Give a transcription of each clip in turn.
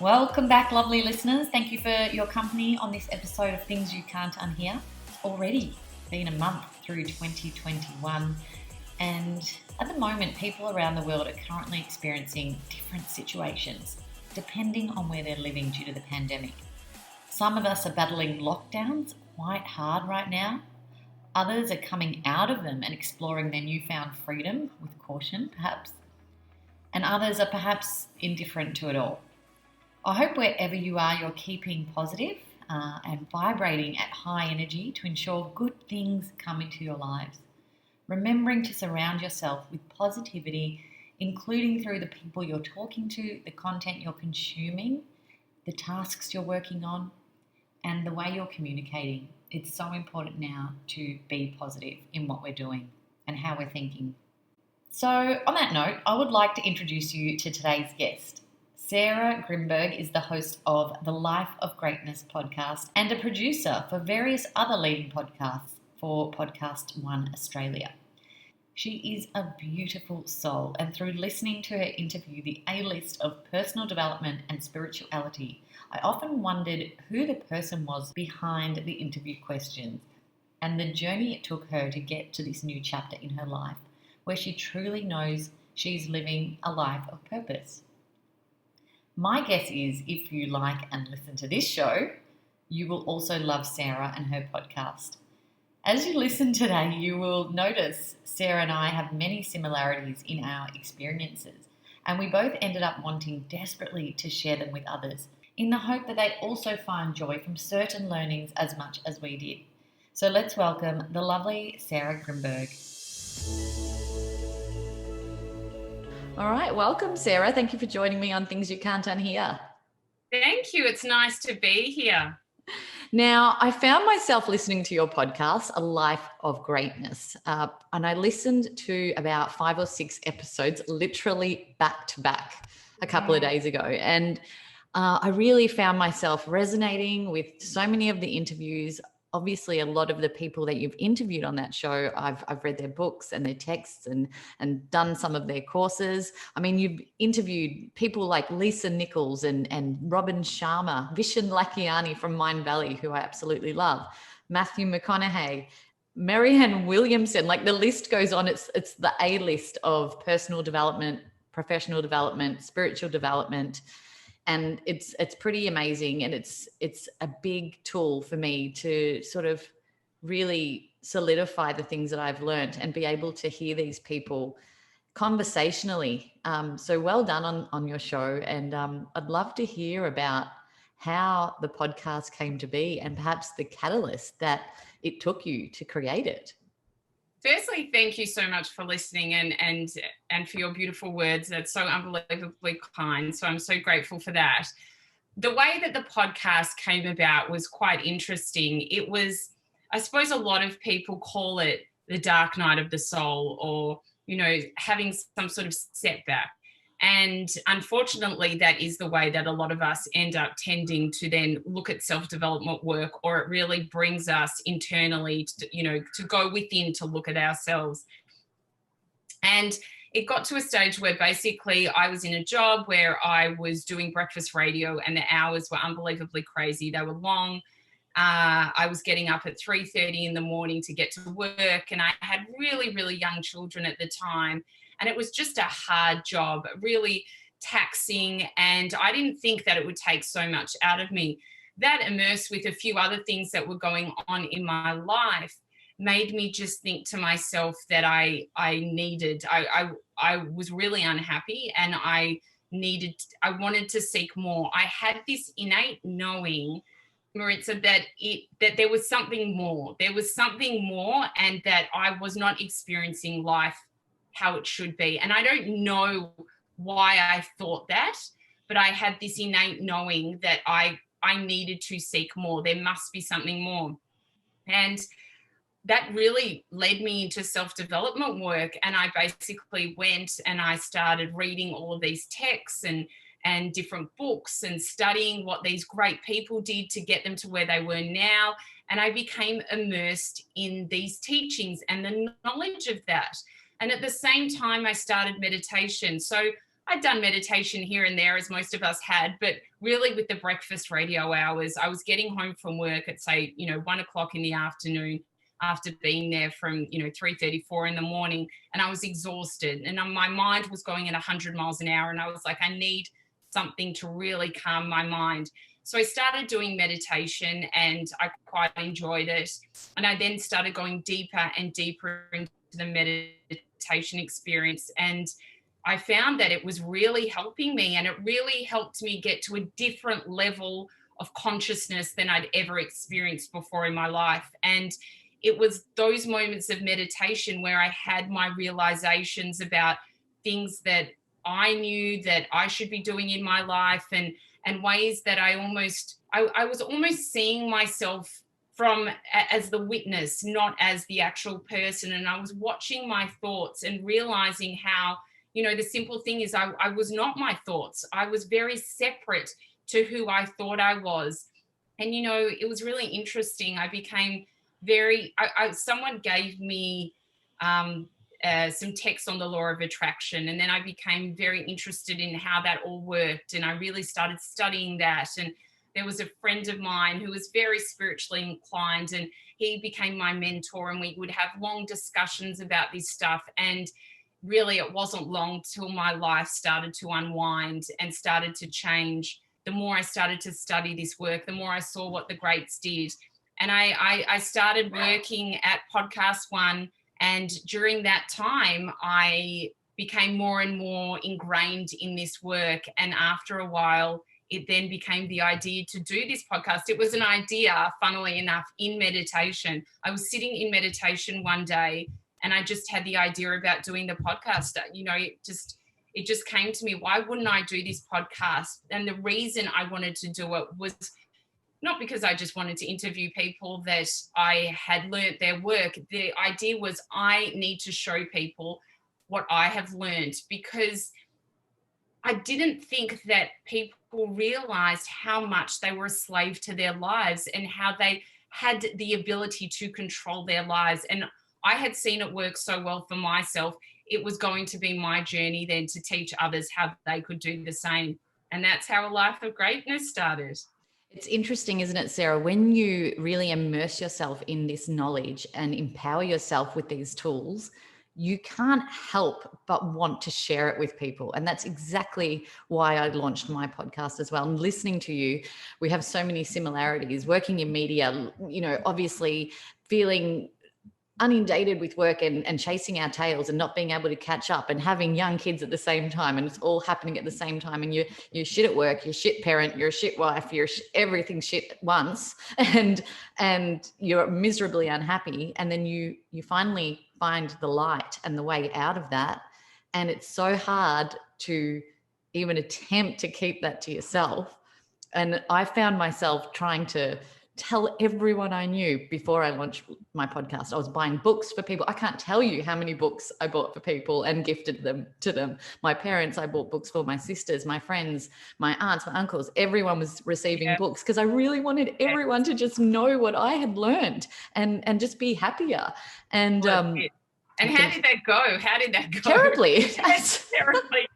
Welcome back, lovely listeners. Thank you for your company on this episode of Things You Can't Unhear. It's already been a month through 2021, and at the moment, people around the world are currently experiencing different situations depending on where they're living due to the pandemic. Some of us are battling lockdowns quite hard right now. Others are coming out of them and exploring their newfound freedom with caution, perhaps. And others are perhaps indifferent to it all. I hope wherever you are, you're keeping positive and vibrating at high energy to ensure good things come into your lives. Remembering to surround yourself with positivity, including through the people you're talking to, the content you're consuming, the tasks you're working on, and the way you're communicating. It's so important now to be positive in what we're doing and how we're thinking. So on that note, I would like to introduce you to today's guest. Sarah Grynberg is the host of the Life of Greatness podcast and a producer for various other leading podcasts for Podcast One Australia. She is a beautiful soul, and through listening to her interview, The A-List of Personal Development and Spirituality, I often wondered who the person was behind the interview questions and the journey it took her to get to this new chapter in her life, where she truly knows she's living a life of purpose. My guess is if you like and listen to this show, you will also love Sarah and her podcast. As you listen today, you will notice Sarah and I have many similarities in our experiences, and we both ended up wanting desperately to share them with others in the hope that they also find joy from certain learnings as much as we did. So let's welcome the lovely Sarah Grynberg. All right, welcome, Sarah. Thank you for joining me on Things You Can't Unhear. Thank you. It's nice to be here. Now, I found myself listening to your podcast, A Life of Greatness, and I listened to about 5 or 6 episodes, literally back to back, a couple of days ago. And I really found myself resonating with so many of the interviews. Obviously, a lot of the people that you've interviewed on that show, I've read their books and their texts and done some of their courses. I mean, you've interviewed people like Lisa Nichols and Robin Sharma, Vishen Lakhiani from Mind Valley, who I absolutely love, Matthew McConaughey, Marianne Williamson. Like the list goes on. It's the A-list of personal development, professional development, spiritual development. And it's pretty amazing, and it's a big tool for me to sort of really solidify the things that I've learned and be able to hear these people conversationally. So well done on your show, and I'd love to hear about how the podcast came to be and perhaps the catalyst that it took you to create it. Firstly, thank you so much for listening and for your beautiful words. That's so unbelievably kind. So I'm so grateful for that. The way that the podcast came about was quite interesting. It was, I suppose a lot of people call it the dark night of the soul, or, having some sort of setback. And unfortunately, that is the way that a lot of us end up tending to then look at self-development work, or it really brings us internally to go within to look at ourselves. And it got to a stage where basically I was in a job where I was doing breakfast radio, and the hours were unbelievably crazy. They were long. I was getting up at 3:30 in the morning to get to work, and I had really, really young children at the time. And it was just a hard job, really taxing. And I didn't think that it would take so much out of me. That, immersed with a few other things that were going on in my life, made me just think to myself that I was really unhappy, and I wanted to seek more. I had this innate knowing, Maritza, that there was something more. There was something more, and that I was not experiencing life how it should be. And I don't know why I thought that, but I had this innate knowing that I needed to seek more. There must be something more. And that really led me into self-development work. And I basically went and I started reading all of these texts and different books and studying what these great people did to get them to where they were now. And I became immersed in these teachings and the knowledge of that. And at the same time, I started meditation. So I'd done meditation here and there, as most of us had, but really with the breakfast radio hours, I was getting home from work at, say, 1 o'clock in the afternoon after being there from, 3:34 in the morning, and I was exhausted, and my mind was going at 100 miles an hour, and I was like, I need something to really calm my mind. So I started doing meditation, and I quite enjoyed it. And I then started going deeper and deeper into the meditation experience. And I found that it was really helping me, and it really helped me get to a different level of consciousness than I'd ever experienced before in my life. And it was those moments of meditation where I had my realizations about things that I knew that I should be doing in my life, and ways that I was almost seeing myself from as the witness, not as the actual person. And I was watching my thoughts and realizing how, the simple thing is I was not my thoughts. I was very separate to who I thought I was. And, it was really interesting. I became someone gave me some text on the law of attraction. And then I became very interested in how that all worked. And I really started studying that. And there was a friend of mine who was very spiritually inclined, and he became my mentor, and we would have long discussions about this stuff. And really, it wasn't long till my life started to unwind and started to change. The more I started to study this work, the more I saw what the greats did. And I started working at Podcast One. And during that time, I became more and more ingrained in this work. And after a while, it then became the idea to do this podcast. It was an idea, funnily enough, in meditation. I was sitting in meditation one day, and I just had the idea about doing the podcast. It just came to me, why wouldn't I do this podcast? And the reason I wanted to do it was not because I just wanted to interview people that I had learnt their work. The idea was I need to show people what I have learnt, because I didn't think that people realized how much they were a slave to their lives and how they had the ability to control their lives. And I had seen it work so well for myself. It was going to be my journey then to teach others how they could do the same. And that's how A Life of Greatness started. It's interesting, isn't it, Sarah, when you really immerse yourself in this knowledge and empower yourself with these tools, you can't help but want to share it with people. And that's exactly why I launched my podcast as well. And listening to you, we have so many similarities. Working in media, obviously feeling inundated with work and chasing our tails and not being able to catch up, and having young kids at the same time, and it's all happening at the same time, and you're shit at work, you're shit parent, you're a shit wife, you're everything shit at once, and you're miserably unhappy, and then you finally find the light and the way out of that, and it's so hard to even attempt to keep that to yourself. And I found myself trying to tell everyone I knew before I launched my podcast. I was buying books for people. I can't tell you how many books I bought for people and gifted them to them. My parents, I bought books for my sisters, my friends, my aunts, my uncles. Everyone was receiving books, because I really wanted everyone to just know what I had learned and just be happier. And how did that go? How did that go? Terribly. Terribly.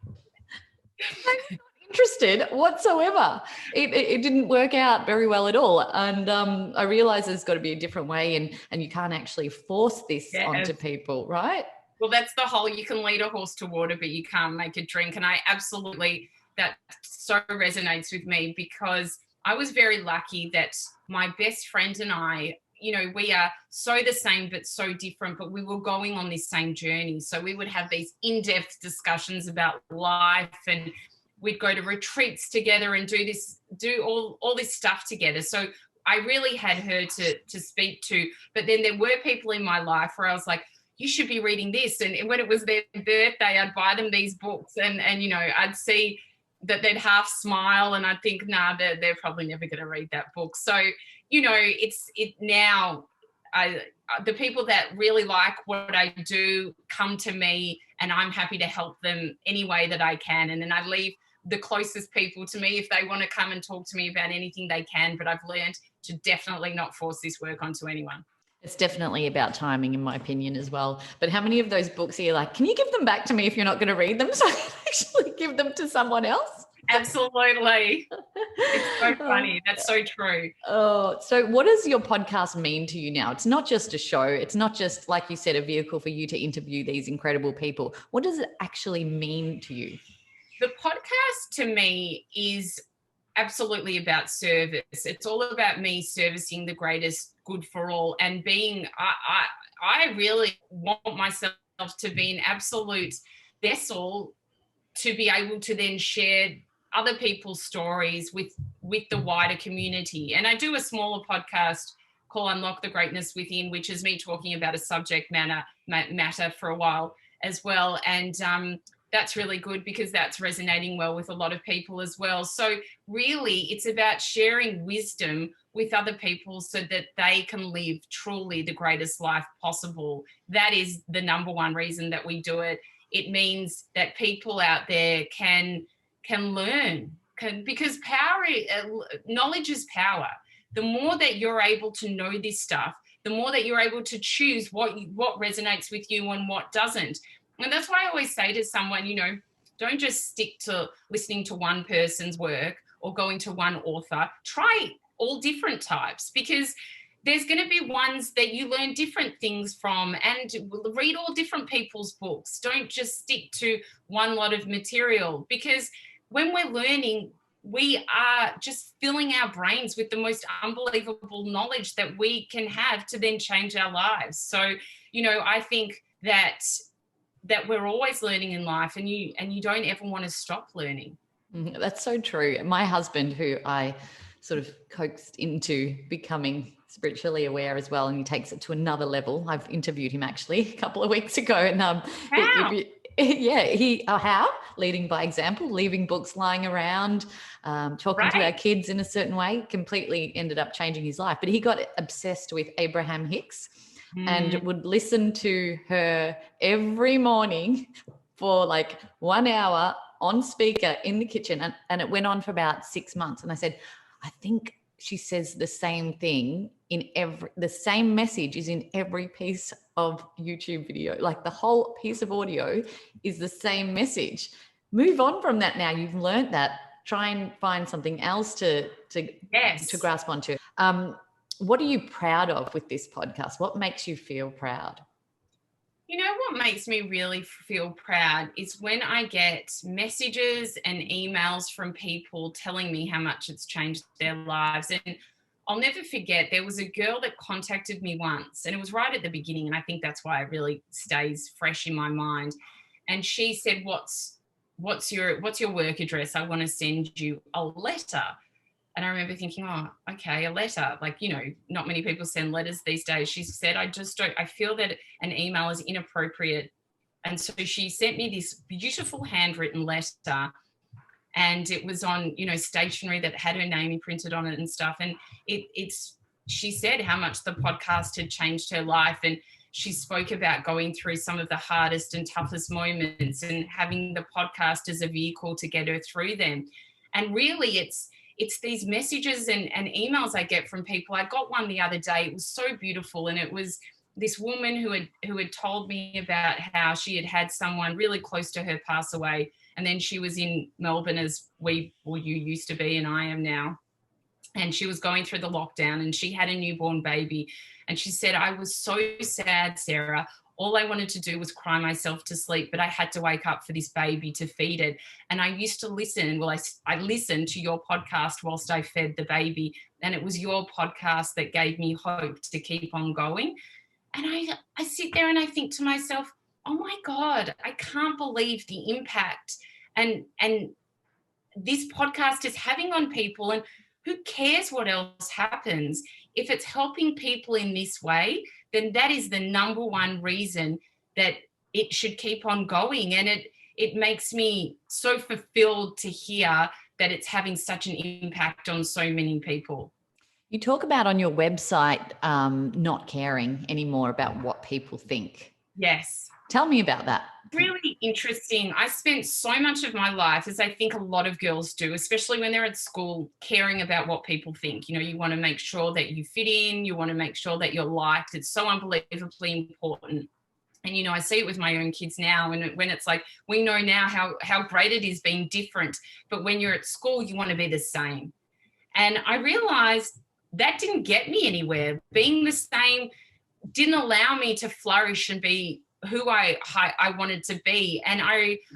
Interested whatsoever. It didn't work out very well at all. And I realized there's got to be a different way, and you can't actually force this onto people, right? Well, that's the whole, you can lead a horse to water, but you can't make it drink. And that so resonates with me, because I was very lucky that my best friend and I, we are so the same but so different, but we were going on this same journey. So we would have these in-depth discussions about life, and we'd go to retreats together and do all this stuff together. So I really had her to speak to. But then there were people in my life where I was like, you should be reading this. And when it was their birthday, I'd buy them these books, and I'd see that they'd half smile, and I'd think, nah, they're probably never going to read that book. So, now the people that really like what I do come to me, and I'm happy to help them any way that I can. And then I leave the closest people to me, if they want to come and talk to me about anything, they can. But I've learned to definitely not force this work onto anyone. It's definitely about timing, in my opinion, as well. But how many of those books are you like, can you give them back to me if you're not going to read them, so I can actually give them to someone else? Absolutely. It's so funny. That's so true. Oh, so what does your podcast mean to you now? It's not just a show. It's not just, like you said, a vehicle for you to interview these incredible people. What does it actually mean to you? The podcast to me is absolutely about service. It's all about me servicing the greatest good for all, and being, I really want myself to be an absolute vessel to be able to then share other people's stories with the wider community. And I do a smaller podcast called Unlock the Greatness Within, which is me talking about a subject matter for a while as well. And that's really good because that's resonating well with a lot of people as well. So really, it's about sharing wisdom with other people so that they can live truly the greatest life possible. That is the number one reason that we do it. It means that people out there can learn, because knowledge is power. The more that you're able to know this stuff, the more that you're able to choose what resonates with you and what doesn't. And that's why I always say to someone, don't just stick to listening to one person's work or going to one author. Try all different types, because there's going to be ones that you learn different things from, and read all different people's books. Don't just stick to one lot of material, because when we're learning, we are just filling our brains with the most unbelievable knowledge that we can have to then change our lives. So, I think that we're always learning in life, and you don't ever want to stop learning. That's so true. My husband, who I sort of coaxed into becoming spiritually aware as well, and he takes it to another level. I've interviewed him actually a couple of weeks ago, and How? How? Leading by example, leaving books lying around, talking to our kids in a certain way, completely ended up changing his life. But he got obsessed with Abraham Hicks and would listen to her every morning for like 1 hour on speaker in the kitchen. And it went on for about 6 months. And I said, I think she says the same thing the same message is in every piece of YouTube video. Like the whole piece of audio is the same message. Move on from that now. You've learned that. Try and find something else to grasp onto. What are you proud of with this podcast? What makes you feel proud? What makes me really feel proud is when I get messages and emails from people telling me how much it's changed their lives. And I'll never forget, there was a girl that contacted me once, and it was right at the beginning, and I think that's why it really stays fresh in my mind. And she said, what's your work address? I want to send you a letter. And I remember thinking, oh, okay, a letter. Like, not many people send letters these days. She said, I feel that an email is inappropriate. And so she sent me this beautiful handwritten letter, and it was on, stationery that had her name imprinted on it and stuff. And she said how much the podcast had changed her life. And she spoke about going through some of the hardest and toughest moments and having the podcast as a vehicle to get her through them. And really, it's these messages and emails I get from people. I got one the other day. It was so beautiful. And it was this woman who had told me about how she had had someone really close to her pass away. And then she was in Melbourne, as you used to be and I am now. And she was going through the lockdown, and she had a newborn baby. And she said, I was so sad, Sarah. All I wanted to do was cry myself to sleep, but I had to wake up for this baby to feed it. And I used to listen. Well, I listened to your podcast whilst I fed the baby. And it was your podcast that gave me hope to keep on going. And I sit there and I think to myself, oh my God, I can't believe the impact and this podcast is having on people. And who cares what else happens? If it's helping people in this way, then that is the number one reason that it should keep on going. And it makes me so fulfilled to hear that it's having such an impact on so many people. You talk about on your website not caring anymore about what people think. Yes. Tell me about that. Really interesting. I spent so much of my life, as I think a lot of girls do, especially when they're at school, caring about what people think. You know, you want to make sure that you fit in, you want to make sure that you're liked. It's so unbelievably important. And, you know, I see it with my own kids now, and when it's like, we know now how great it is being different, but when you're at school, you want to be the same. And I realized that didn't get me anywhere. Being the same didn't allow me to flourish and be who I wanted to be. And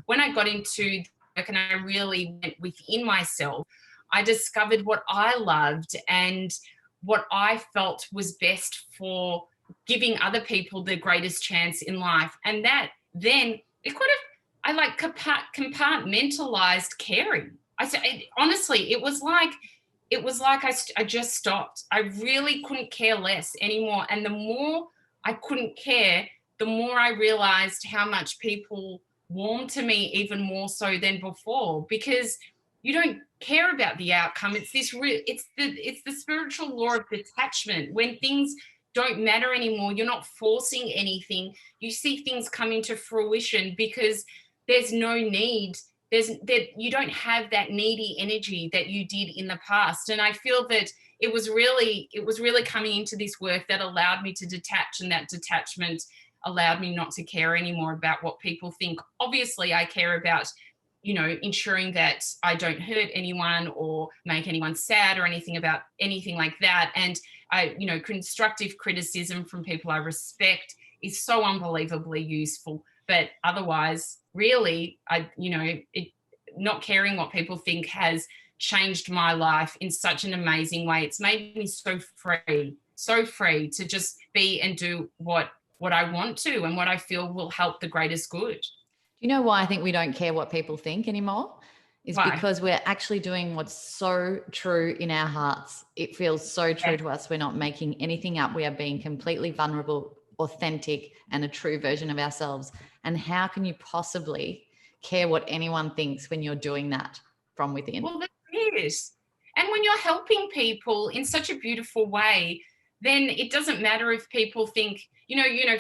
when I got into work and I really went within myself, I discovered what I loved and what I felt was best for giving other people the greatest chance in life. And that then I like compartmentalized caring. I said, honestly, it was like I just stopped. I really couldn't care less anymore. And the more I couldn't care, the more I realized how much people warmed to me even more so than before, because you don't care about the outcome. It's the spiritual law of detachment. When things don't matter anymore, you're not forcing anything. You see things come into fruition because there's no need. You don't have that needy energy that you did in the past. And I feel that it was really coming into this work that allowed me to detach, and that detachment allowed me not to care anymore about what people think. Obviously, I care about, you know, ensuring that I don't hurt anyone or make anyone sad or anything like that. And constructive criticism from people I respect is so unbelievably useful. But otherwise, really, not caring what people think has changed my life in such an amazing way. It's made me so free to just be and do what I want to and what I feel will help the greatest good. You know why I think we don't care what people think anymore? Is Why? Because we're actually doing what's so true in our hearts. It feels so true to us. We're not making anything up. We are being completely vulnerable, authentic, and a true version of ourselves. And how can you possibly care what anyone thinks when you're doing that from within? Well, that is. And when you're helping people in such a beautiful way, then it doesn't matter if people think,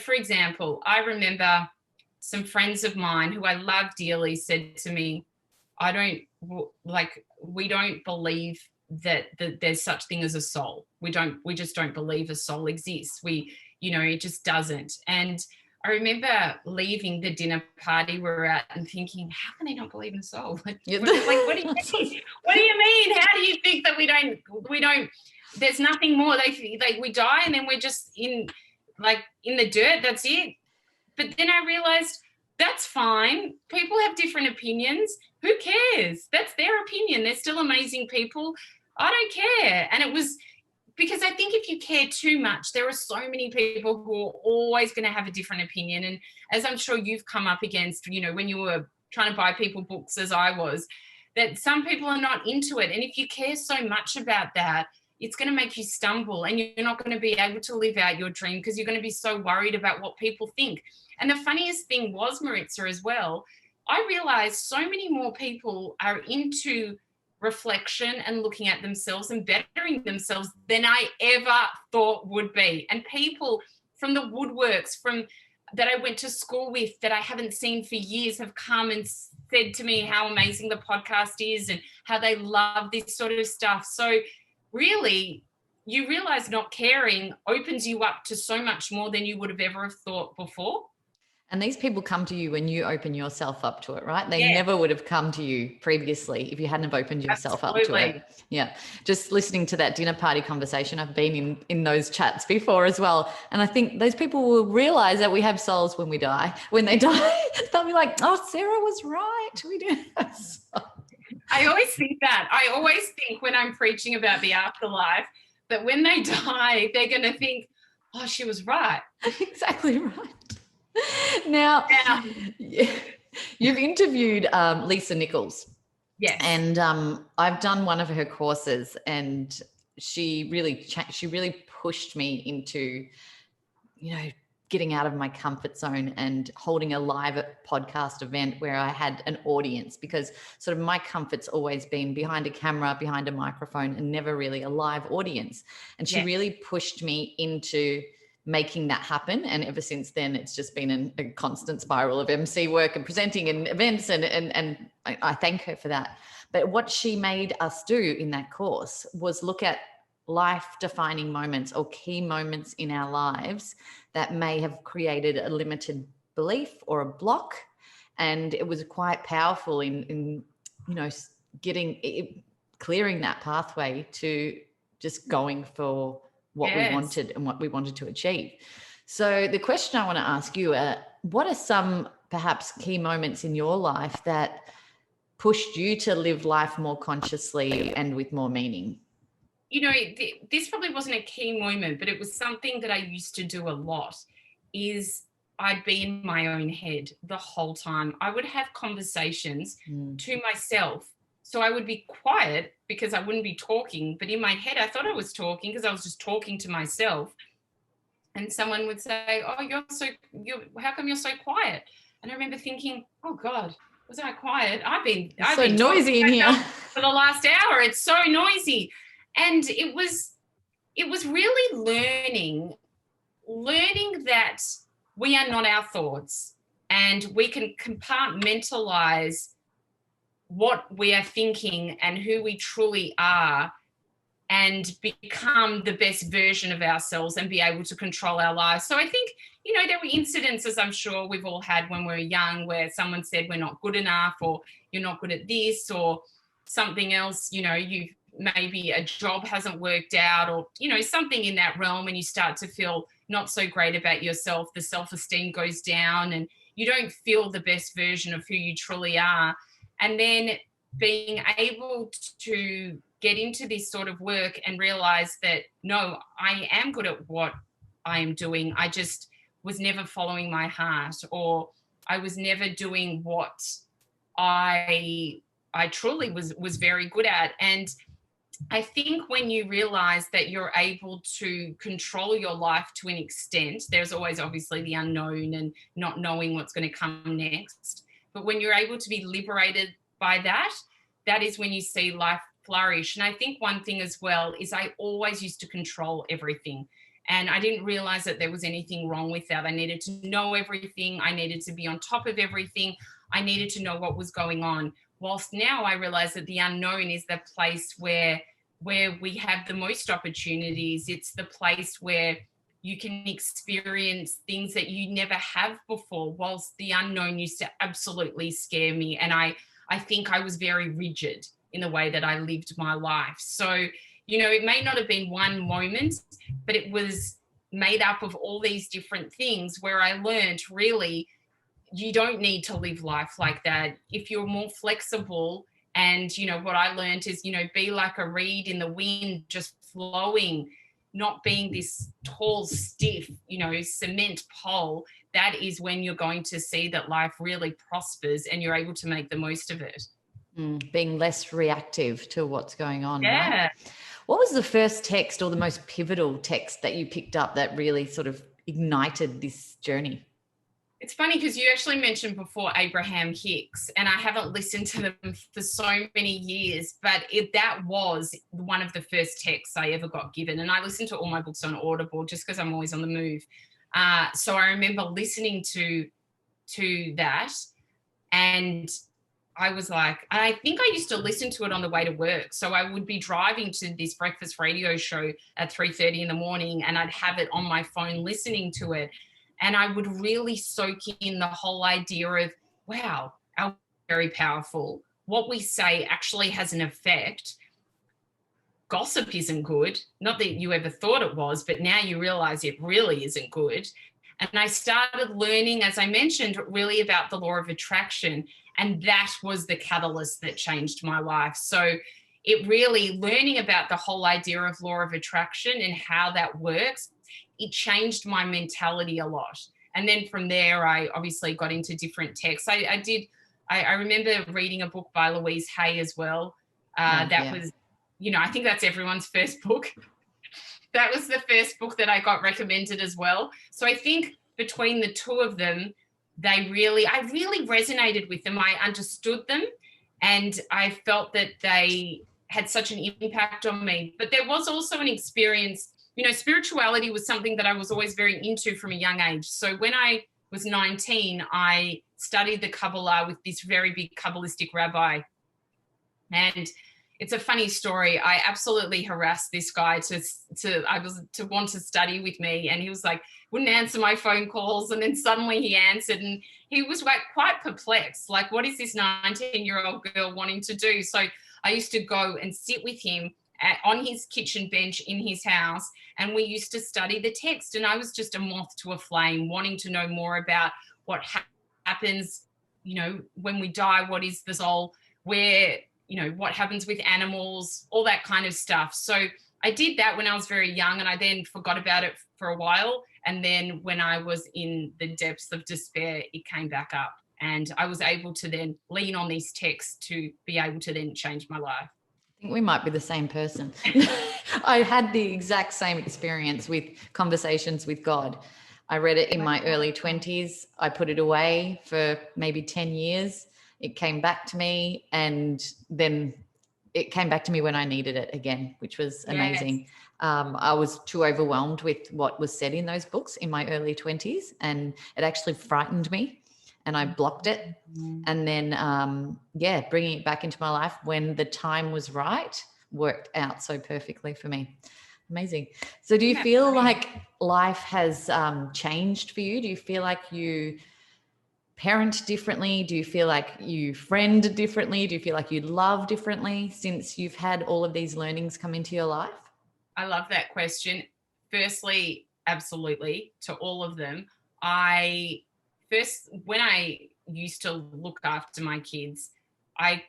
for example, I remember some friends of mine who I love dearly said to me, we don't believe that there's such thing as a soul. We just don't believe a soul exists. It just doesn't. And I remember leaving the dinner party we were at and thinking, how can they not believe in a soul? What do you mean? What do you mean? How do you think that we don't, there's nothing more. We die and then we're just in the dirt. That's it. But then I realized that's fine. People have different opinions. Who cares? That's their opinion. They're still amazing people. I don't care. And it was because I think if you care too much, there are so many people who are always going to have a different opinion. And as I'm sure you've come up against, when you were trying to buy people books as I was, that some people are not into it. And if you care so much about that, it's going to make you stumble and you're not going to be able to live out your dream because you're going to be so worried about what people think. And the funniest thing was, Maritza, as well, I realized so many more people are into reflection and looking at themselves and bettering themselves than I ever thought would be. And people from the woodworks, that I went to school with that I haven't seen for years have come and said to me how amazing the podcast is and how they love this sort of stuff. So really, you realize not caring opens you up to so much more than you would have ever thought before. And these people come to you when you open yourself up to it, right? They never would have come to you previously if you hadn't have opened yourself up to it. Yeah. Just listening to that dinner party conversation, I've been in those chats before as well. And I think those people will realize that we have souls when we die. When they die, they'll be like, oh, Sarah was right. We do have souls. I always think that. I always think when I'm preaching about the afterlife that when they die, they're going to think, oh, she was right. Exactly right. Now, you've interviewed Lisa Nichols. Yes. And I've done one of her courses and she really pushed me into, getting out of my comfort zone and holding a live podcast event where I had an audience, because sort of my comfort's always been behind a camera, behind a microphone, and never really a live audience. And she really pushed me into making that happen. And ever since then, it's just been a constant spiral of MC work and presenting and events. And I thank her for that. But what she made us do in that course was look at life-defining moments or key moments in our lives that may have created a limited belief or a block. And it was quite powerful in clearing that pathway to just going for what we wanted and what we wanted to achieve. So the question I want to ask you, what are some perhaps key moments in your life that pushed you to live life more consciously and with more meaning? This probably wasn't a key moment, but it was something that I used to do a lot. I'd be in my own head the whole time. I would have conversations to myself. So I would be quiet because I wouldn't be talking, but in my head, I thought I was talking because I was just talking to myself. And someone would say, "Oh, how come you're so quiet?" And I remember thinking, "Oh God, was I quiet? I've been noisy in here for the last hour. It's so noisy." And it was really learning that we are not our thoughts, and we can compartmentalize what we are thinking and who we truly are, and become the best version of ourselves and be able to control our lives. So I think, there were incidences I'm sure we've all had when we were young where someone said we're not good enough, or you're not good at this, or something else, you've maybe a job hasn't worked out, or, something in that realm, and you start to feel not so great about yourself. The self-esteem goes down and you don't feel the best version of who you truly are. And then being able to get into this sort of work and realize that, no, I am good at what I am doing. I just was never following my heart, or I was never doing what I truly was very good at. And I think when you realize that you're able to control your life to an extent, there's always obviously the unknown and not knowing what's going to come next. But when you're able to be liberated by that, that is when you see life flourish. And I think one thing as well is I always used to control everything. And I didn't realize that there was anything wrong with that. I needed to know everything. I needed to be on top of everything. I needed to know what was going on. Whilst now I realize that the unknown is the place where we have the most opportunities. It's the place where you can experience things that you never have before, whilst the unknown used to absolutely scare me. And I think I was very rigid in the way that I lived my life. So, it may not have been one moment, but it was made up of all these different things where I learned really you don't need to live life like that. If you're more flexible, and, what I learned is, be like a reed in the wind, just flowing, not being this tall, stiff, cement pole. That is when you're going to see that life really prospers and you're able to make the most of it. Being less reactive to what's going on. Yeah. Right? What was the first text or the most pivotal text that you picked up that really sort of ignited this journey? It's funny because you actually mentioned before Abraham Hicks, and I haven't listened to them for so many years, but that was one of the first texts I ever got given. And I listen to all my books on Audible just because I'm always on the move. So I remember listening to that, and I was like, I think I used to listen to it on the way to work. So I would be driving to this breakfast radio show at 3:30 in the morning, and I'd have it on my phone listening to it. And I would really soak in the whole idea of, wow, our very powerful. What we say actually has an effect. Gossip isn't good. Not that you ever thought it was, but now you realize it really isn't good. And I started learning, as I mentioned, really about the law of attraction. And that was the catalyst that changed my life. So it really, learning about the whole idea of law of attraction and how that works, it changed my mentality a lot. And then from there, I obviously got into different texts. I remember reading a book by Louise Hay as well. Was, I think that's everyone's first book. That was the first book that I got recommended as well. So I think between the two of them, I really resonated with them. I understood them, and I felt that they had such an impact on me. But there was also an experience spirituality was something that I was always very into from a young age. So when I was 19, I studied the Kabbalah with this very big Kabbalistic rabbi. And it's a funny story. I absolutely harassed this guy to want to study with me. And he was like, wouldn't answer my phone calls. And then suddenly he answered, and he was like quite perplexed. Like, what is this 19-year-old girl wanting to do? So I used to go and sit with him on his kitchen bench in his house, and we used to study the text. And I was just a moth to a flame, wanting to know more about what happens, when we die, what is the soul, where, what happens with animals, all that kind of stuff. So I did that when I was very young, and I then forgot about it for a while. And then when I was in the depths of despair, it came back up, and I was able to then lean on these texts to be able to then change my life. I think we might be the same person. I had the exact same experience with conversations with God. I read it in my early 20s. I put it away for maybe 10 years. It came back to me, and then it came back to me when I needed it again, which was amazing. Yes. I was too overwhelmed with what was said in those books in my early 20s, and it actually frightened me, and I blocked it. And then, bringing it back into my life when the time was right worked out so perfectly for me. Amazing. So do you feel like life has changed for you? Do you feel like you parent differently? Do you feel like you friend differently? Do you feel like you love differently since you've had all of these learnings come into your life? I love that question. Firstly, absolutely, to all of them. When I used to look after my kids, I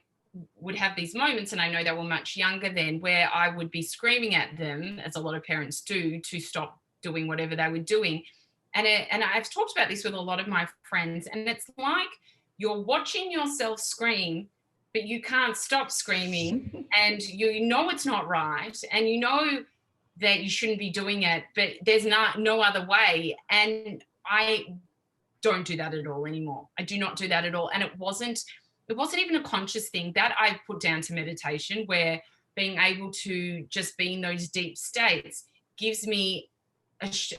would have these moments, and I know they were much younger then, where I would be screaming at them, as a lot of parents do, to stop doing whatever they were doing. And I've talked about this with a lot of my friends, and it's like you're watching yourself scream, but you can't stop screaming, and it's not right, and that you shouldn't be doing it, but there's no other way. And I don't do that at all anymore. I do not do that at all. And it wasn't even a conscious thing. That I put down to meditation, where being able to just be in those deep states gives me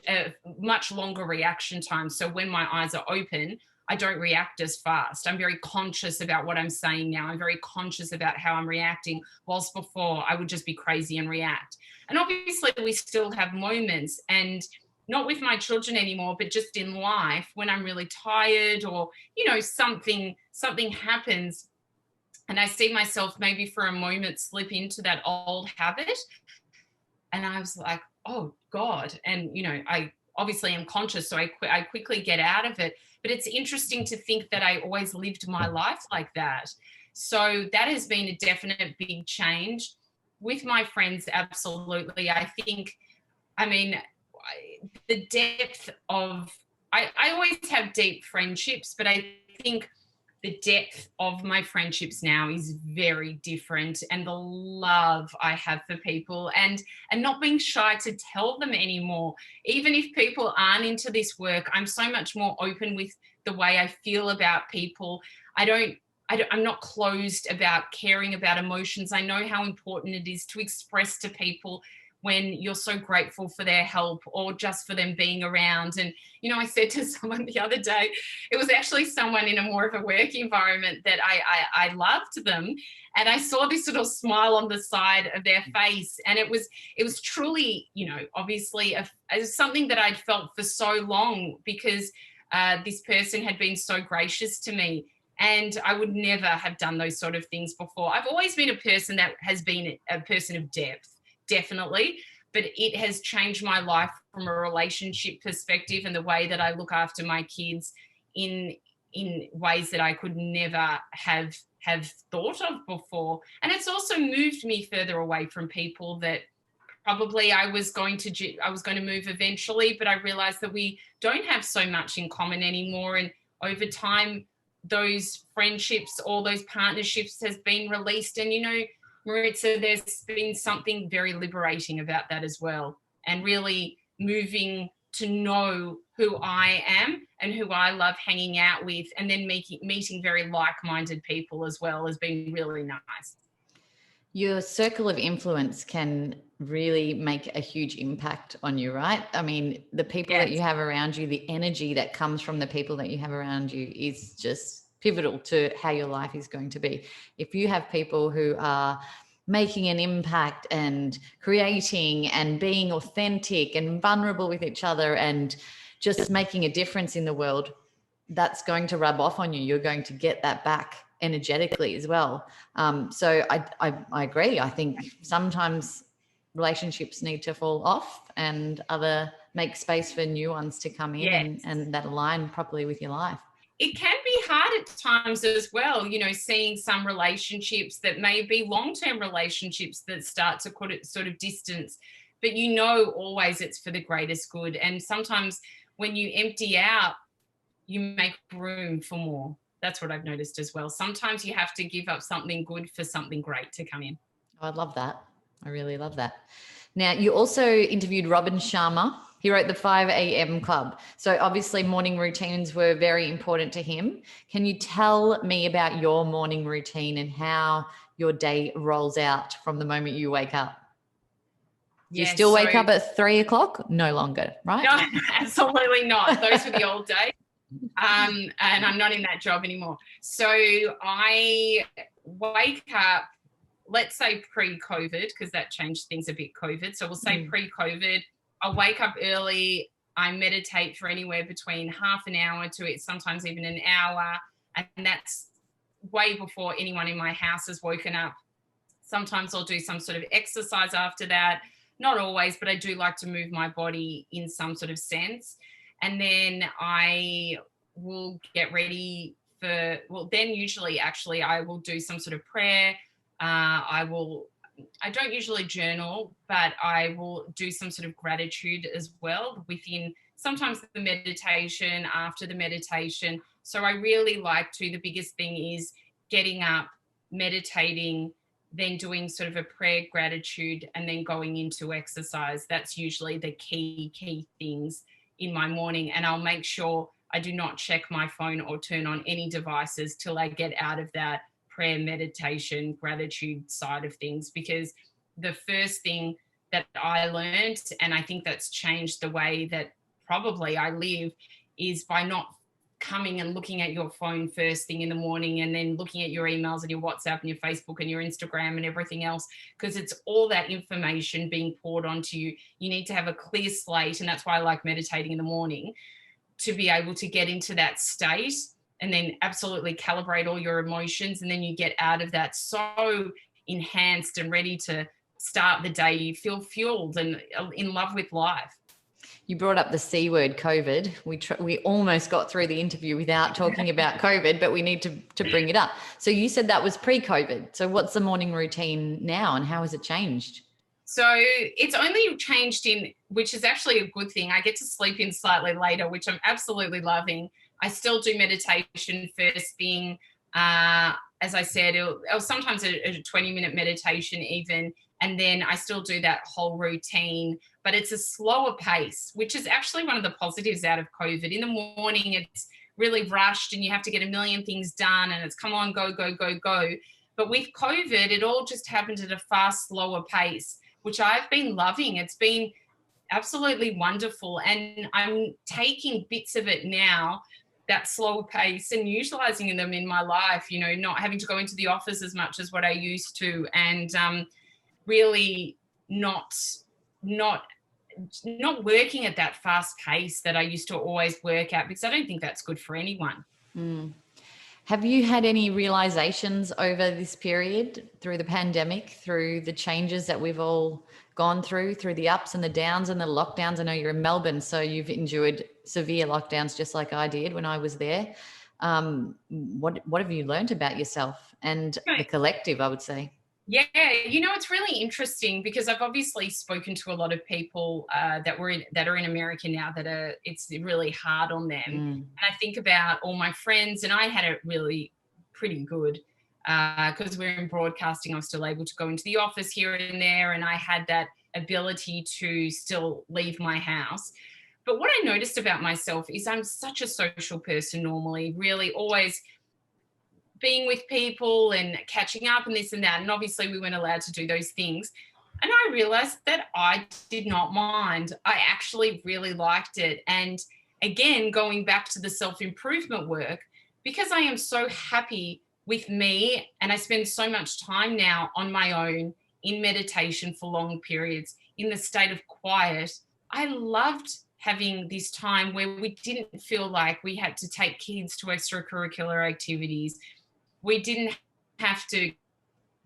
a much longer reaction time. So when my eyes are open, I don't react as fast. I'm very conscious about what I'm saying now. I'm very conscious about how I'm reacting, whilst before I would just be crazy and react. And obviously we still have moments, and not with my children anymore, but just in life, when I'm really tired, or, something happens, and I see myself maybe for a moment slip into that old habit. And I was like, oh God. And, I obviously am conscious, so I quickly get out of it. But it's interesting to think that I always lived my life like that. So that has been a definite big change. With my friends, absolutely. I think, the depth of, I always have deep friendships, but I think the depth of my friendships now is very different, and the love I have for people, and not being shy to tell them anymore. Even if people aren't into this work, I'm so much more open with the way I feel about people. I'm not closed about caring about emotions. I know how important it is to express to people when you're so grateful for their help, or just for them being around. And, I said to someone the other day, it was actually someone in a more of a work environment, that I loved them. And I saw this little smile on the side of their face. And it was truly, obviously something that I'd felt for so long, because this person had been so gracious to me. And I would never have done those sort of things before. I've always been a person that has been a person of depth, definitely, but it has changed my life from a relationship perspective, and the way that I look after my kids in ways that I could never have thought of before. And it's also moved me further away from people that probably I was going to move eventually, but I realized that we don't have so much in common anymore. And over time, those friendships, all those partnerships has been released. And, Maritza, there's been something very liberating about that as well. And really moving to know who I am and who I love hanging out with, and then meeting very like-minded people as well, has been really nice. Your circle of influence can really make a huge impact on you, right? I mean, the people that you have around you, the energy that comes from the people that you have around you is just pivotal to how your life is going to be. If you have people who are making an impact and creating and being authentic and vulnerable with each other and just making a difference in the world, that's going to rub off on you. You're going to get that back energetically as well. So I agree. I think sometimes relationships need to fall off and other make space for new ones to come in and that align properly with your life. It can be hard at times as well, you know, seeing some relationships that may be long-term relationships that start to put it sort of distance, but you know always it's for the greatest good. And sometimes when you empty out, you make room for more. That's what I've noticed as well. Sometimes you have to give up something good for something great to come in. Oh, I love that. I really love that. Now, you also interviewed Robin Sharma. He wrote the 5 a.m. Club. So obviously morning routines were very important to him. Can you tell me about your morning routine and how your day rolls out from the moment you wake up? Do you still wake up at 3 o'clock? No longer, right? No, absolutely not. Those were the old days. And I'm not in that job anymore. So I wake up, let's say pre-COVID, because that changed things a bit, COVID. So we'll say pre-COVID, I wake up early. I meditate for anywhere between half an hour to sometimes even an hour. And that's way before anyone in my house has woken up. Sometimes I'll do some sort of exercise after that. Not always, but I do like to move my body in some sort of sense. And then I will get ready for, then usually actually I will do some sort of prayer. I don't usually journal, but I will do some sort of gratitude as well within sometimes the meditation, after the meditation. So I really like to, the biggest thing is getting up, meditating, then doing sort of a prayer, gratitude, and then going into exercise. That's usually the key things in my morning. And I'll make sure I do not check my phone or turn on any devices till I get out of that prayer, meditation, gratitude side of things, because the first thing that I learned, and I think that's changed the way that probably I live, is by not coming and looking at your phone first thing in the morning and then looking at your emails and your WhatsApp and your Facebook and your Instagram and everything else, because it's all that information being poured onto you. You need to have a clear slate, and that's why I like meditating in the morning, to be able to get into that state and then absolutely calibrate all your emotions. And then you get out of that so enhanced and ready to start the day. You feel fueled and in love with life. You brought up the C word, COVID. We almost got through the interview without talking about COVID, but we need to bring it up. So you said that was pre-COVID. So what's the morning routine now and how has it changed? So it's only changed which is actually a good thing. I get to sleep in slightly later, which I'm absolutely loving. I still do meditation first thing. As I said, it'll sometimes a 20-minute meditation even. And then I still do that whole routine, but it's a slower pace, which is actually one of the positives out of COVID. In the morning, it's really rushed and you have to get a million things done and it's come on, go, go, go, go. But with COVID, it all just happened at a far slower pace, which I've been loving. It's been absolutely wonderful. And I'm taking bits of it now, that slower pace, and utilizing them in my life, you know, not having to go into the office as much as what I used to. And really not working at that fast pace that I used to always work at, because I don't think that's good for anyone. Have you had any realizations over this period, through the pandemic, through the changes that we've all gone through the ups and the downs and the lockdowns? I know you're in Melbourne, so you've endured severe lockdowns just like I did when I was there. What have you learned about yourself and the collective, I would say? Yeah, you know, it's really interesting because I've obviously spoken to a lot of people that are in America now it's really hard on them. And I think about all my friends, and I had it really pretty good because we're in broadcasting. I was still able to go into the office here and there, and I had that ability to still leave my house. But what I noticed about myself is I'm such a social person normally, really always being with people and catching up and this and that. And obviously we weren't allowed to do those things. And I realized that I did not mind. I actually really liked it. And again, going back to the self-improvement work, because I am so happy with me and I spend so much time now on my own in meditation for long periods, in the state of quiet, I loved having this time where we didn't feel like we had to take kids to extracurricular activities. We didn't have to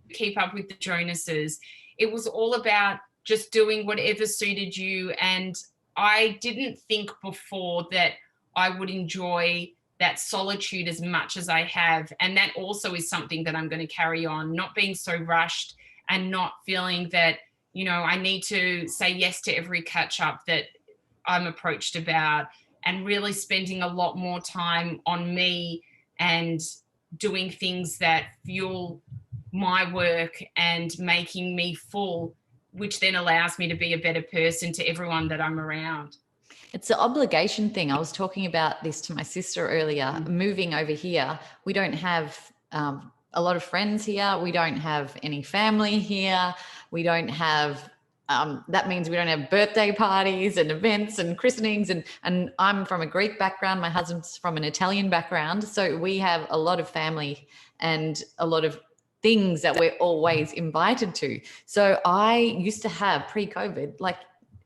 keep up with the Jonases. It was all about just doing whatever suited you. And I didn't think before that I would enjoy that solitude as much as I have. And that also is something that I'm going to carry on, not being so rushed and not feeling that, you know, I need to say yes to every catch up that I'm approached about, and really spending a lot more time on me and doing things that fuel my work and making me full, which then allows me to be a better person to everyone that I'm around. It's the obligation thing. I was talking about this to my sister earlier. Moving over here, we don't have a lot of friends here. We don't have any family here. We don't have, that means we don't have birthday parties and events and christenings. And I'm from a Greek background. My husband's from an Italian background. So we have a lot of family and a lot of things that we're always invited to. So I used to have pre-COVID, like,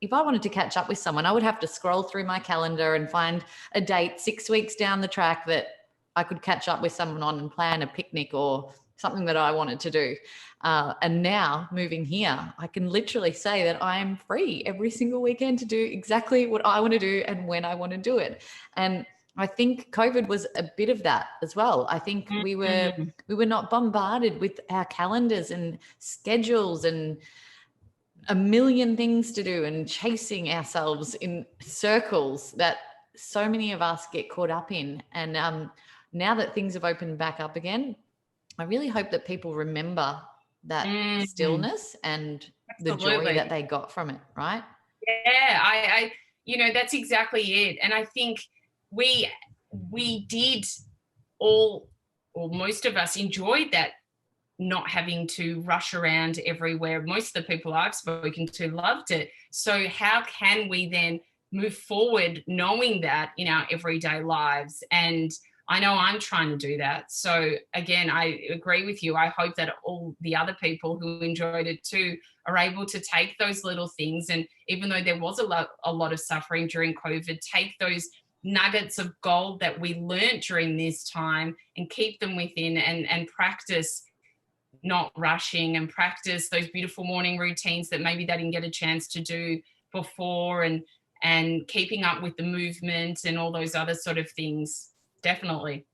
if I wanted to catch up with someone, I would have to scroll through my calendar and find a date 6 weeks down the track that I could catch up with someone on and plan a picnic or something that I wanted to do. And now moving here, I can literally say that I am free every single weekend to do exactly what I want to do and when I want to do it. And I think COVID was a bit of that as well. I think we were not bombarded with our calendars and schedules and a million things to do and chasing ourselves in circles that so many of us get caught up in. And now that things have opened back up again, I really hope that people remember that stillness and the joy that they got from it, right? Yeah, I you know, that's exactly it. And I think we did all, or most of us enjoyed that, not having to rush around everywhere. Most of the people I've spoken to loved it. So how can we then move forward knowing that in our everyday lives? And I know I'm trying to do that. So again, I agree with you. I hope that all the other people who enjoyed it too are able to take those little things. And even though there was a lot of suffering during COVID, take those nuggets of gold that we learnt during this time and keep them within, and practice not rushing, and practice those beautiful morning routines that maybe they didn't get a chance to do before, and keeping up with the movement and all those other sort of things. Definitely.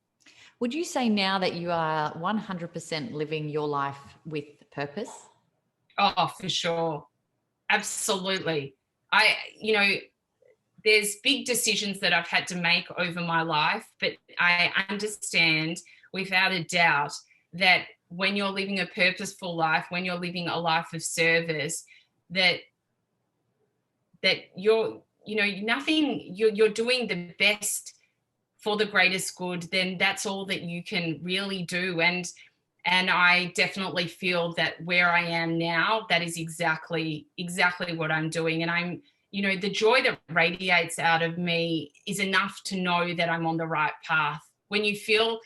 Would you say now that you are 100% living your life with purpose? Oh, for sure. Absolutely. You know, there's big decisions that I've had to make over my life, but I understand without a doubt that when you're living a purposeful life, when you're living a life of service, that you're doing the best for the greatest good, then that's all that you can really do. And I definitely feel that where I am now, that is exactly what I'm doing. And I'm, you know, the joy that radiates out of me is enough to know that I'm on the right path. When you feel,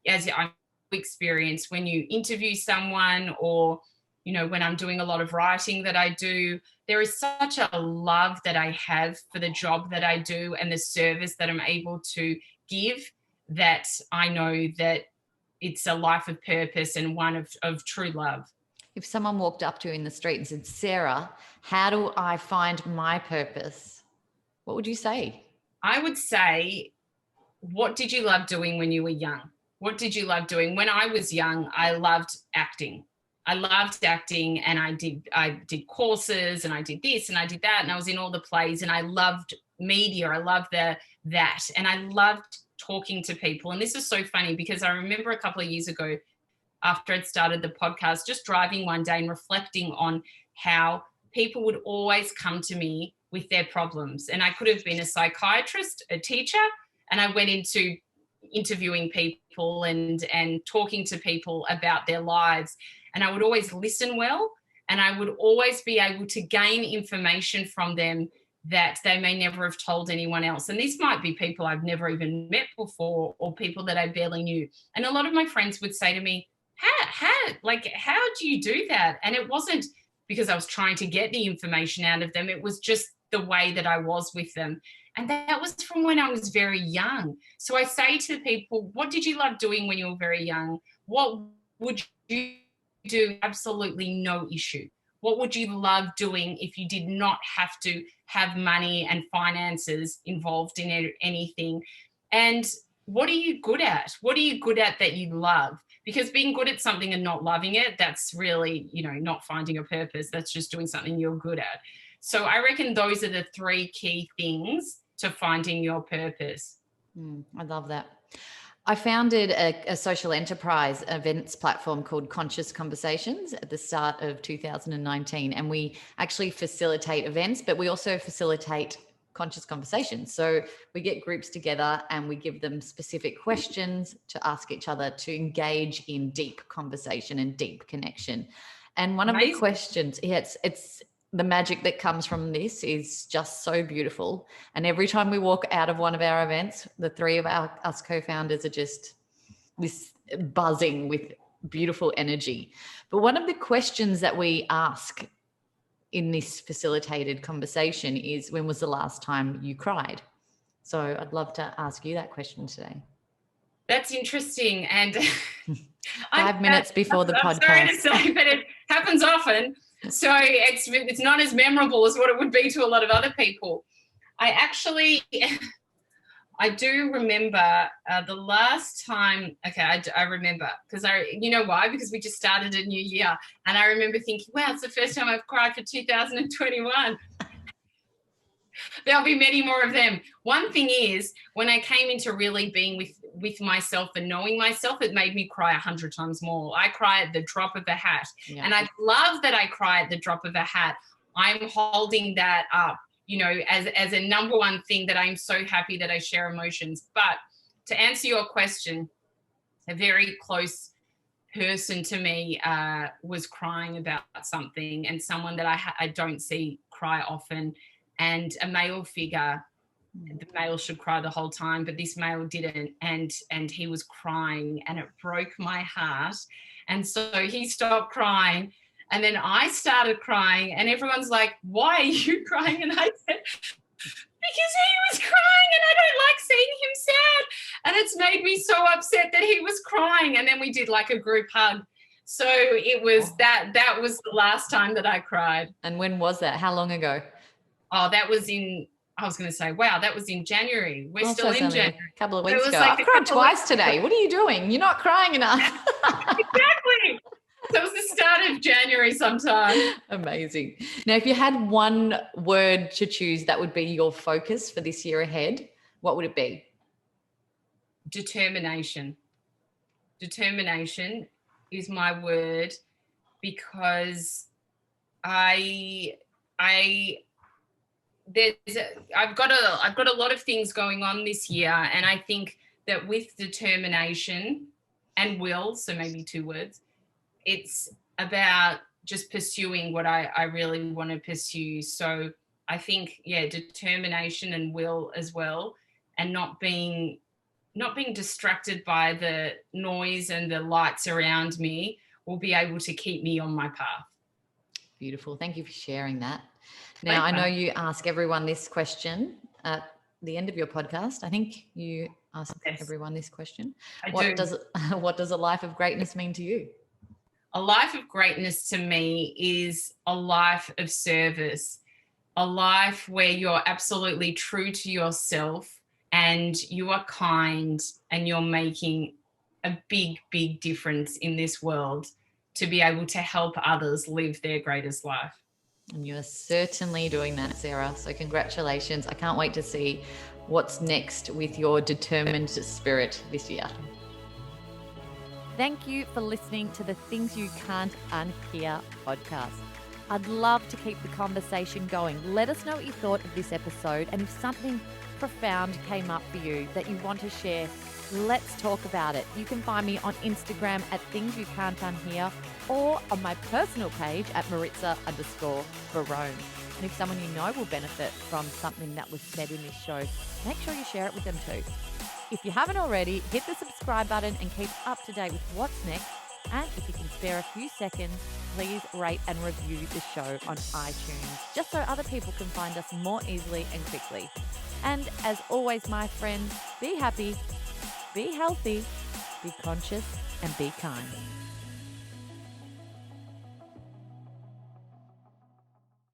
as I'm experience, when you interview someone, or, you know, when I'm doing a lot of writing that I do, there is such a love that I have for the job that I do and the service that I'm able to give, that I know that it's a life of purpose and one of true love. If someone walked up to you in the street and said, Sarah, how do I find my purpose? What would you say? I would say, what did you love doing when you were young? What did you love doing? When I was young, I loved acting. I loved acting, and I did courses, and I did this and I did that, and I was in all the plays, and I loved media. I loved that. And I loved talking to people. And this is so funny because I remember a couple of years ago, after I'd started the podcast, just driving one day and reflecting on how people would always come to me with their problems. And I could have been a psychiatrist, a teacher, and I went into interviewing people and talking to people about their lives. And I would always listen well, and I would always be able to gain information from them that they may never have told anyone else. And these might be people I've never even met before, or people that I barely knew. And a lot of my friends would say to me, how do you do that? And it wasn't because I was trying to get the information out of them. It was just the way that I was with them. And that was from when I was very young. So I say to people, what did you love doing when you were very young? What would you do? Absolutely no issue. What would you love doing if you did not have to have money and finances involved in anything? And what are you good at? What are you good at that you love? Because being good at something and not loving it, that's really, not finding a purpose. That's just doing something you're good at. So I reckon those are the 3 key things to finding your purpose. I love that. I founded a social enterprise events platform called Conscious Conversations at the start of 2019. And we actually facilitate events, but we also facilitate conscious conversations. So we get groups together and we give them specific questions to ask each other to engage in deep conversation and deep connection. And one of the questions, it's the magic that comes from this is just so beautiful. And every time we walk out of one of our events, the 3 of us co-founders are just this buzzing with beautiful energy. But one of the questions that we ask in this facilitated conversation is, when was the last time you cried? So I'd love to ask you that question today. That's interesting. And 5 minutes before the podcast. I'm sorry to say, but it happens often. So it's not as memorable as what it would be to a lot of other people. I do remember the last time, I remember, because you know why? Because we just started a new year. And I remember thinking, wow, it's the first time I've cried for 2021. There'll be many more of them. One thing is, when I came into really being with myself and knowing myself, it made me cry 100 times more. I cry at the drop of a hat. Yeah. And I love that I cry at the drop of a hat. I'm holding that up, as a number one thing, that I'm so happy that I share emotions. But to answer your question, a very close person to me was crying about something, and someone that I don't see cry often. And a male figure, the male should cry the whole time, but this male didn't. And he was crying, and it broke my heart. And so he stopped crying. And then I started crying, and everyone's like, why are you crying? And I said, because he was crying and I don't like seeing him sad. And it's made me so upset that he was crying. And then we did like a group hug. So it was that was the last time that I cried. And when was that? How long ago? Oh, that was that was in January. We're still in January. A couple of weeks ago. Like I've cried twice today. What are you doing? You're not crying enough. Exactly. So it was the start of January sometime. Amazing. Now, if you had one word to choose that would be your focus for this year ahead, what would it be? Determination. Determination is my word, because I've got a lot of things going on this year, and I think that with determination and will, so maybe 2 words, it's about just pursuing what I really want to pursue. So I think, determination and will as well, and not being distracted by the noise and the lights around me will be able to keep me on my path. Beautiful. Thank you for sharing that. Now, I know you ask everyone this question at the end of your podcast. I think you ask everyone this question. What does a life of greatness mean to you? A life of greatness to me is a life of service, a life where you're absolutely true to yourself and you are kind and you're making a big, big difference in this world to be able to help others live their greatest life. And you're certainly doing that, Sarah. So congratulations. I can't wait to see what's next with your determined spirit this year. Thank you for listening to the Things You Can't Unhear podcast. I'd love to keep the conversation going. Let us know what you thought of this episode, and if something profound came up for you that you want to share, Let's talk about it. You can find me on Instagram at Things You Can't Unhear or on my personal page at Maritza_Barone. And if someone you know will benefit from something that was said in this show, make sure you share it with them too. If you haven't already, hit the subscribe button and keep up to date with what's next. And if you can spare a few seconds, please rate and review the show on iTunes, just so other people can find us more easily and quickly. And as always, my friends, be happy, be healthy, be conscious, and be kind.